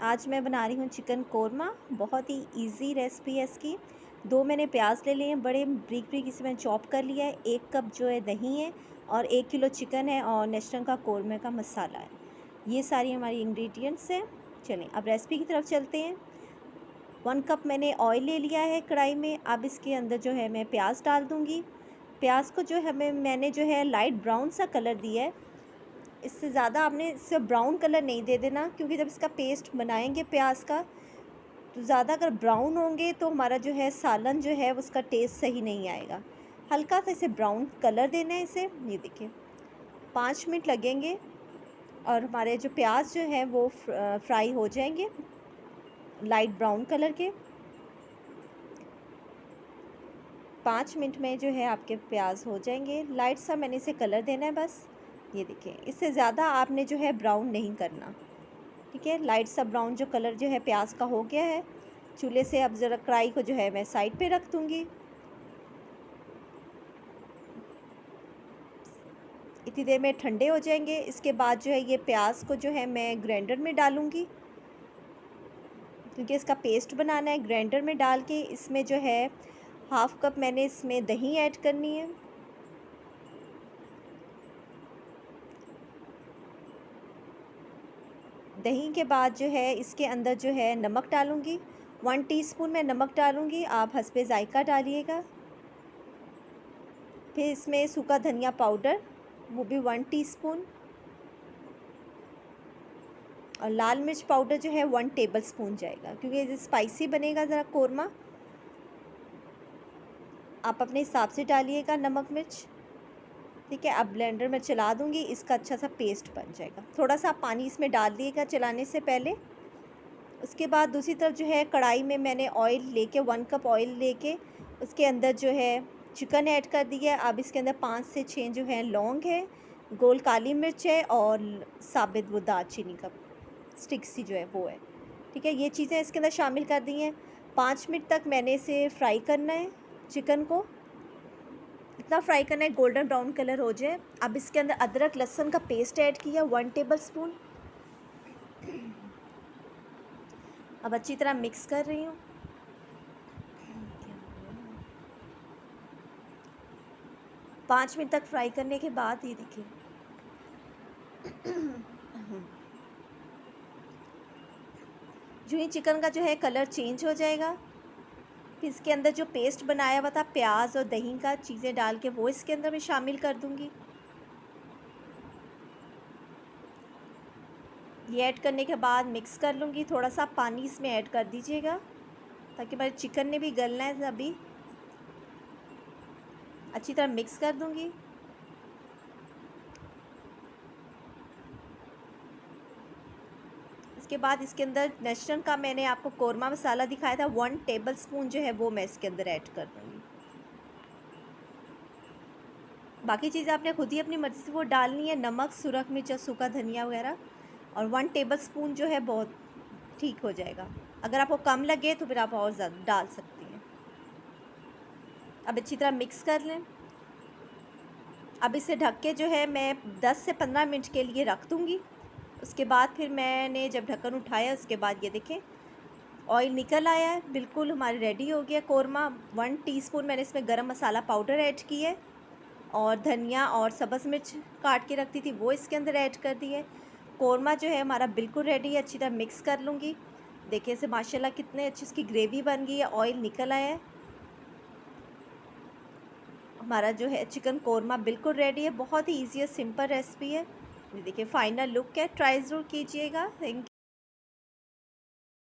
आज मैं बना रही हूँ चिकन कोरमा। बहुत ही इजी रेसिपी है इसकी। 2 मैंने प्याज ले लिए हैं, बड़े ब्रीक ब्रीक इसे मैंने चॉप कर लिया है। 1 कप जो है दही है और 1 किलो चिकन है और नेस्टन का कोरमे का मसाला है। ये सारी हमारी इंग्रेडिएंट्स हैं। चलें अब रेसिपी की तरफ चलते हैं। 1 कप मैंने ऑयल ले लिया है कढ़ाई में। अब इसके अंदर जो है मैं प्याज डाल दूँगी। प्याज को जो है मैंने जो है लाइट ब्राउन सा कलर दिया है। इससे ज़्यादा आपने इससे ब्राउन कलर नहीं दे देना, क्योंकि जब इसका पेस्ट बनाएंगे प्याज का तो ज़्यादा अगर ब्राउन होंगे तो हमारा जो है सालन जो है उसका टेस्ट सही नहीं आएगा। हल्का सा इसे ब्राउन कलर देना है इसे। ये देखिए 5 मिनट लगेंगे और हमारे जो प्याज जो है वो फ्राई हो जाएंगे लाइट ब्राउन कलर के। 5 मिनट में जो है आपके प्याज हो जाएंगे। लाइट सा मैंने इसे कलर देना है बस। ये देखिए इससे ज़्यादा आपने जो है ब्राउन नहीं करना, ठीक है। लाइट सा ब्राउन जो कलर जो है प्याज का हो गया है। चूल्हे से अब ज़रा कढ़ाई को जो है मैं साइड पे रख दूँगी। इतनी देर में ठंडे हो जाएंगे। इसके बाद जो है ये प्याज को जो है मैं ग्राइंडर में डालूँगी, क्योंकि इसका पेस्ट बनाना है। ग्राइंडर में डाल के इसमें जो है 1/2 कप मैंने इसमें दही ऐड करनी है। दही के बाद जो है इसके अंदर जो है नमक डालूँगी। 1 टीस्पून मैं नमक डालूँगी, आप हस्बे ज़ायक़ा डालिएगा। फिर इसमें सूखा धनिया पाउडर, वो भी 1 टीस्पून। और लाल मिर्च पाउडर जो है 1 टेबलस्पून जाएगा, क्योंकि ये स्पाइसी बनेगा ज़रा कोरमा। आप अपने हिसाब से डालिएगा नमक मिर्च, ठीक है। अब ब्लेंडर में चला दूँगी, इसका अच्छा सा पेस्ट बन जाएगा। थोड़ा सा पानी इसमें डाल दिएगा चलाने से पहले। उसके बाद दूसरी तरफ जो है कढ़ाई में मैंने ऑयल लेके 1 कप ऑयल लेके उसके अंदर जो है चिकन ऐड कर दिया है। अब इसके अंदर 5 से 6 जो है लौंग है, गोल काली मिर्च है और साबित वो दालचीनी का स्टिक सी जो है वो है, ठीक है। ये चीज़ें इसके अंदर शामिल कर दी हैं। 5 मिनट तक मैंने इसे फ्राई करना है चिकन को। इतना फ्राई करना है गोल्डन ब्राउन कलर हो जाए। अब इसके अंदर अदरक लहसुन का पेस्ट ऐड किया 1 टेबलस्पून। अब अच्छी तरह मिक्स कर रही हूँ। 5 मिनट तक फ्राई करने के बाद ये देखिए जो ही चिकन का जो है कलर चेंज हो जाएगा, फिर इसके अंदर जो पेस्ट बनाया हुआ था प्याज और दही का चीज़ें डाल के वो इसके अंदर मैं शामिल कर दूँगी। ये ऐड करने के बाद मिक्स कर लूँगी। थोड़ा सा पानी इसमें ऐड कर दीजिएगा, ताकि हमारे चिकन ने भी गलना है। अभी अच्छी तरह मिक्स कर दूँगी। इसके बाद इसके अंदर नेस्टन का मैंने आपको कोरमा मसाला दिखाया था 1 टेबलस्पून जो है वो मैं इसके अंदर ऐड कर दूँगी। बाकी चीज़ें आपने खुद ही अपनी मर्ज़ी से वो डालनी है, नमक, सुरख मिर्च और सूखा धनिया वगैरह। और 1 टेबलस्पून जो है बहुत ठीक हो जाएगा। अगर आपको कम लगे तो फिर आप और ज़्यादा डाल सकती हैं। अब अच्छी तरह मिक्स कर लें। अब इसे ढक के जो है मैं 10 से 15 मिनट के लिए रख दूँगी। उसके बाद फिर मैंने जब ढक्कन उठाया उसके बाद ये देखें ऑयल निकल आया है। बिल्कुल हमारी रेडी हो गया कोरमा। 1 टीस्पून मैंने इसमें गरम मसाला पाउडर ऐड किया है और धनिया और सब्ज़ मिर्च काट के रखती थी वो इसके अंदर ऐड कर दी है। कोरमा जो है हमारा बिल्कुल रेडी है। अच्छी तरह मिक्स कर लूँगी। देखिए इसे माशाल्लाह कितने अच्छी इसकी ग्रेवी बन गई है, ऑयल निकल आया है। हमारा जो है चिकन कोरमा बिल्कुल रेडी है। बहुत ही ईजी और सिंपल रेसिपी है। ये देखिए फाइनल लुक है। ट्राई ज़रूर कीजिएगा। थैंक